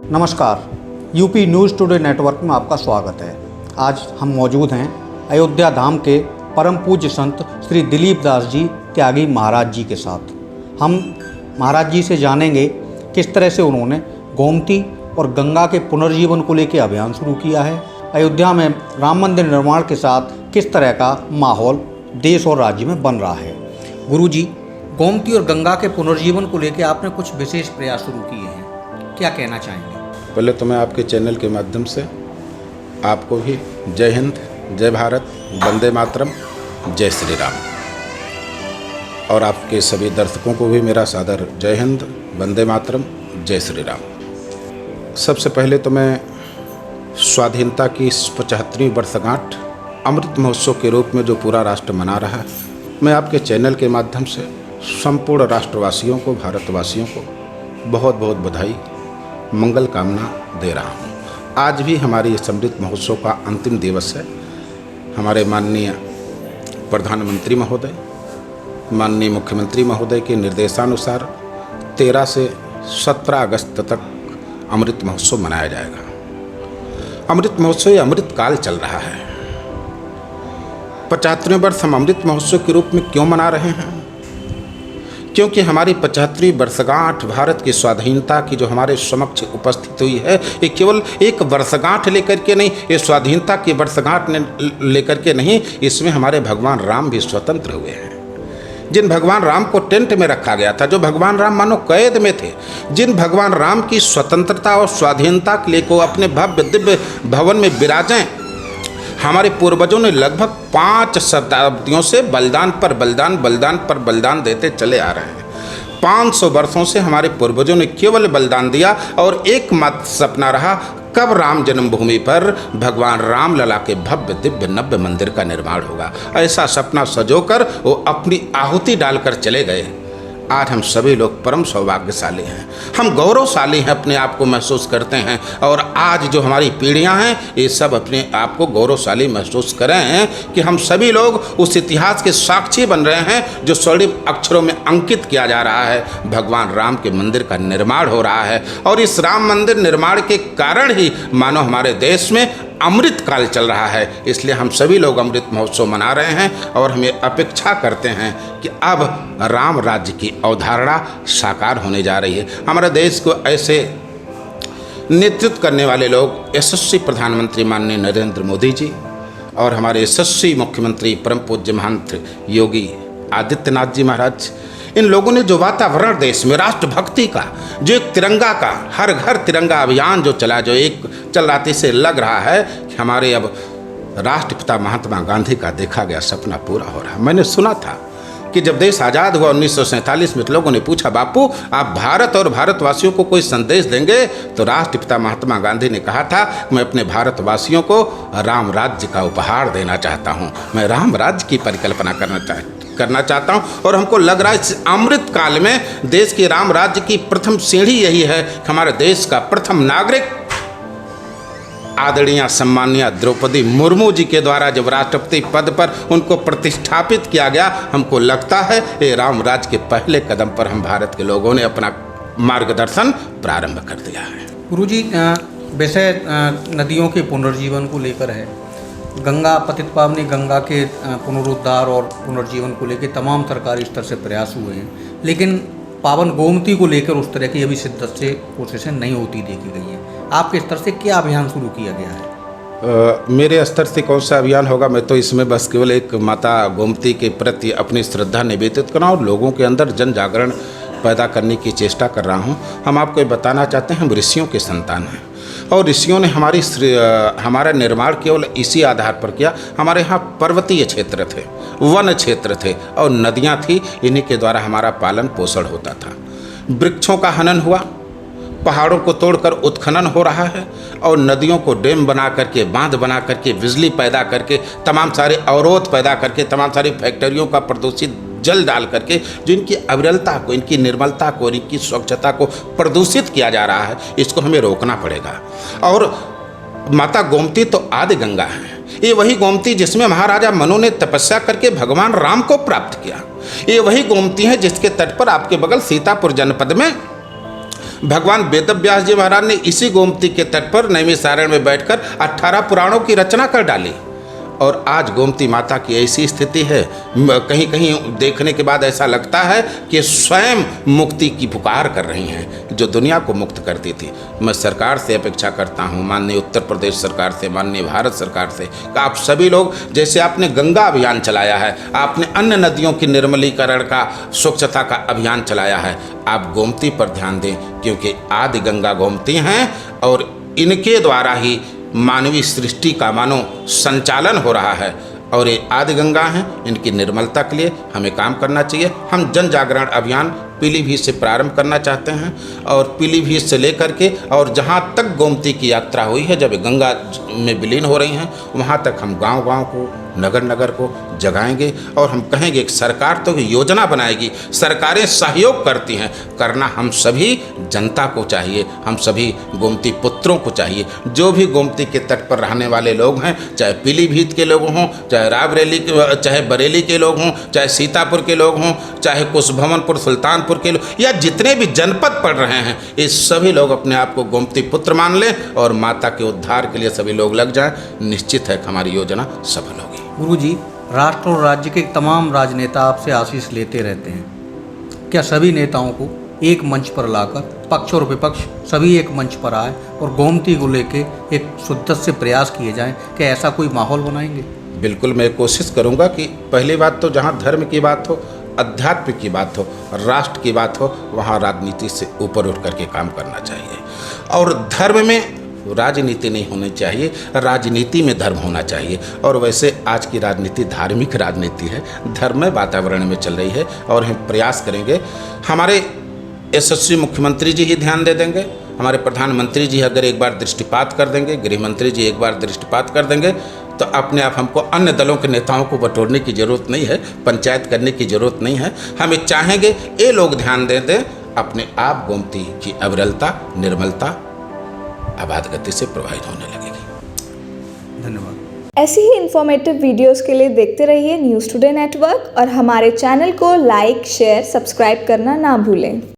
नमस्कार, UP news today network में आपका स्वागत है। आज हम मौजूद हैं अयोध्या धाम के परम पूज्य संत श्री दिलीप दास जी त्यागी महाराज जी के साथ। हम महाराज जी से जानेंगे किस तरह से उन्होंने गोमती और गंगा के पुनर्जीवन को लेकर अभियान शुरू किया है। अयोध्या में राम मंदिर निर्माण के साथ किस तरह का माहौल देश और राज्य में बन रहा है। गुरुजी, गोमती और गंगा के पुनर्जीवन को लेकर आपने कुछ विशेष प्रयास शुरू किए हैं, क्या कहना चाहेंगे? पहले तो मैं आपके चैनल के माध्यम से आपको भी जय हिंद, जय भारत, वंदे मातरम, जय श्री राम, और आपके सभी दर्शकों को भी मेरा सादर जय हिंद, वंदे मातरम, जय श्री राम। सबसे पहले तो मैं स्वाधीनता की इस 75वीं वर्षगांठ अमृत महोत्सव के रूप में जो पूरा राष्ट्र मना रहा है, मैं आपके चैनल के माध्यम से संपूर्ण राष्ट्रवासियों को, भारतवासियों को बहुत बहुत बधाई, मंगल कामना दे रहा हूँ। आज भी हमारी इस अमृत महोत्सव का अंतिम दिवस है। हमारे माननीय प्रधानमंत्री महोदय, माननीय मुख्यमंत्री महोदय के निर्देशानुसार 13 से 17 अगस्त तक अमृत महोत्सव मनाया जाएगा। अमृत महोत्सव ये अमृत काल चल रहा है। 75वें वर्ष हम अमृत महोत्सव के रूप में क्यों मना रहे हैं? क्योंकि हमारी 75वीं वर्षगांठ भारत की स्वाधीनता की जो हमारे समक्ष उपस्थित हुई है, ये केवल एक वर्षगांठ लेकर के नहीं, ये स्वाधीनता की वर्षगांठ लेकर के नहीं, इसमें हमारे भगवान राम भी स्वतंत्र हुए हैं। जिन भगवान राम को टेंट में रखा गया था, जो भगवान राम मानो कैद में थे, जिन भगवान राम की स्वतंत्रता और स्वाधीनता के लिए को अपने भव्य दिव्य भवन में विराजें, हमारे पूर्वजों ने लगभग 5 शताब्दियों से बलिदान पर बलिदान, बलिदान पर बलिदान देते चले आ रहे हैं। 500 वर्षों से हमारे पूर्वजों ने केवल बलिदान दिया और एकमात्र सपना रहा, कब राम जन्मभूमि पर भगवान राम लला के भव्य दिव्य नव्य मंदिर का निर्माण होगा। ऐसा सपना सजोकर वो अपनी आहुति डालकर चले गए। आज हम सभी लोग परम सौभाग्यशाली हैं, हम गौरवशाली हैं, अपने आप को महसूस करते हैं। और आज जो हमारी पीढ़ियां हैं, ये सब अपने आप को गौरवशाली महसूस करें हैं कि हम सभी लोग उस इतिहास के साक्षी बन रहे हैं जो स्वर्णिम अक्षरों में अंकित किया जा रहा है। भगवान राम के मंदिर का निर्माण हो रहा है और इस राम मंदिर निर्माण के कारण ही मानो हमारे देश में अमृत काल चल रहा है। इसलिए हम सभी लोग अमृत महोत्सव मना रहे हैं और हमें अपेक्षा करते हैं कि अब राम राज्य की अवधारणा साकार होने जा रही है। हमारे देश को ऐसे नेतृत्व करने वाले लोग यशस्वी प्रधानमंत्री माननीय नरेंद्र मोदी जी और हमारे यशस्वी मुख्यमंत्री परम पूज्य महंत योगी आदित्यनाथ जी महाराज, इन लोगों ने जो वातावरण देश में राष्ट्रभक्ति का, जो एक तिरंगा का, हर घर तिरंगा अभियान जो चला, जो एक चल रहा, से लग रहा है कि हमारे अब राष्ट्रपिता महात्मा गांधी का देखा गया सपना पूरा हो रहा है। मैंने सुना था कि जब देश आज़ाद हुआ 1947 में, तो लोगों ने पूछा, बापू आप भारत और भारतवासियों को कोई संदेश देंगे? तो राष्ट्रपिता महात्मा गांधी ने कहा था, मैं अपने भारतवासियों को राम राज्य का उपहार देना चाहता हूँ, मैं राम राज्य की परिकल्पना करना चाहता हूँ। और हमको लग रहा है इस अमृत काल में देश के राम राज्य की प्रथम सीढ़ी यही है कि हमारे देश का प्रथम नागरिक आदरणीय सम्मानीय द्रौपदी मुर्मू जी के द्वारा जब राष्ट्रपति पद पर उनको प्रतिष्ठापित किया गया, हमको लगता है ये राम राज्य के पहले कदम पर हम भारत के लोगों ने अपना मार्गदर्शन प्रारंभ कर दिया है। गुरुजी, विषय नदियों के पुनर्जीवन को लेकर है। गंगा पतित पावनी गंगा के पुनरुद्धार और पुनर्जीवन को लेकर तमाम सरकारी स्तर से प्रयास हुए हैं, लेकिन पावन गोमती को लेकर उस तरह की अभी शिद्दत से कोशिशें नहीं होती देखी गई है। आपके स्तर से क्या अभियान शुरू किया गया है? मेरे स्तर से कौन सा अभियान होगा? मैं तो इसमें बस केवल एक माता गोमती के प्रति अपनी श्रद्धा निवेदित करना और लोगों के अंदर जन जागरण पैदा करने की चेष्टा कर रहा हूँ। हम आपको ये बताना चाहते हैं, हम ऋषियों के संतान हैं और ऋषियों ने हमारा निर्माण केवल इसी आधार पर किया। हमारे यहाँ पर्वतीय क्षेत्र थे, वन क्षेत्र थे और नदियाँ थी, इन्हीं के द्वारा हमारा पालन पोषण होता था। वृक्षों का हनन हुआ, पहाड़ों को तोड़कर उत्खनन हो रहा है और नदियों को डैम बना करके, बांध बना करके, बिजली पैदा करके, तमाम सारे अवरोध पैदा करके, तमाम सारी फैक्ट्रियों का प्रदूषित जल डाल करके जो इनकी अविरलता को, इनकी निर्मलता को और इनकी स्वच्छता को प्रदूषित किया जा रहा है, इसको हमें रोकना पड़ेगा। और माता गोमती तो आदि गंगा है, ये वही गोमती जिसमें महाराजा मनु ने तपस्या करके भगवान राम को प्राप्त किया। ये वही गोमती है जिसके तट पर आपके बगल सीतापुर जनपद में भगवान वेदव्यास जी महाराज ने इसी गोमती के तट पर नैमिषारण्य में बैठकर 18 पुराणों की रचना कर डाली। और आज गोमती माता की ऐसी स्थिति है, कहीं कहीं देखने के बाद ऐसा लगता है कि स्वयं मुक्ति की पुकार कर रही हैं, जो दुनिया को मुक्त करती थी। मैं सरकार से अपेक्षा करता हूं, माननीय उत्तर प्रदेश सरकार से, माननीय भारत सरकार से, कि आप सभी लोग, जैसे आपने गंगा अभियान चलाया है, आपने अन्य नदियों की निर्मलीकरण का, स्वच्छता का अभियान चलाया है, आप गोमती पर ध्यान दें, क्योंकि आदि गंगा गोमती हैं और इनके द्वारा ही मानवीय सृष्टि का मानो संचालन हो रहा है। और ये आदि गंगा हैं, इनकी निर्मलता के लिए हमें काम करना चाहिए। हम जन जागरण अभियान पीलीभीत से प्रारंभ करना चाहते हैं और पीलीभीत से लेकर के और जहाँ तक गोमती की यात्रा हुई है, जब गंगा में विलीन हो रही हैं, वहाँ तक हम गांव-गांव को, नगर-नगर को जगाएंगे और हम कहेंगे कि सरकार तो योजना बनाएगी, सरकारें सहयोग करती हैं, करना हम सभी जनता को चाहिए, हम सभी गोमती पुत्रों को चाहिए। जो भी गोमती के तट पर रहने वाले लोग हैं, चाहे पीलीभीत के लोग हों, चाहे रायबरेली, चाहे बरेली के लोग हों, चाहे सीतापुर के लोग हों, चाहे कुशभवनपुर, सुल्तानपुर के लोग, या जितने भी जनपद पड़ रहे हैं, ये सभी लोग अपने आप को गोमती पुत्र मान लें और माता के उद्धार के लिए सभी लोग लग जाएं। निश्चित है कि हमारी योजना सफल होगी। गुरुजी, राष्ट्र और राज्य के तमाम राजनेता आपसे आशीष लेते रहते हैं। क्या सभी नेताओं को एक मंच पर लाकर पक्ष और विपक्ष सभी एक मंच पर आए और गोमती को लेके एक शुद्ध से प्रयास किए जाएं, कि ऐसा कोई माहौल बनाएंगे? बिल्कुल, मैं कोशिश करूंगा कि पहली बात तो जहां धर्म की बात हो, अध्यात्म की बात हो, राष्ट्र की बात हो, वहां राजनीति से ऊपर उठ करके काम करना चाहिए। और धर्म में राजनीति नहीं होनी चाहिए, राजनीति में धर्म होना चाहिए। और वैसे आज की राजनीति धार्मिक राजनीति है, धर्ममय वातावरण में चल रही है और हम प्रयास करेंगे। हमारे यशस्वी मुख्यमंत्री जी ही ध्यान दे देंगे, हमारे प्रधानमंत्री जी अगर एक बार दृष्टिपात कर देंगे, गृह मंत्री जी एक बार दृष्टिपात कर देंगे, तो अपने आप हमको अन्य दलों के नेताओं को बटोरने की ज़रूरत नहीं है, पंचायत करने की ज़रूरत नहीं है। हमें चाहेंगे ये लोग ध्यान दे दें, अपने आप गोमती की अविरलता, निर्मलता आबाद गति से प्रवाहित होने लगेगी। धन्यवाद। ऐसी ही इन्फॉर्मेटिव वीडियोस के लिए देखते रहिए न्यूज़ टुडे नेटवर्क और हमारे चैनल को लाइक, शेयर, सब्सक्राइब करना ना भूलें।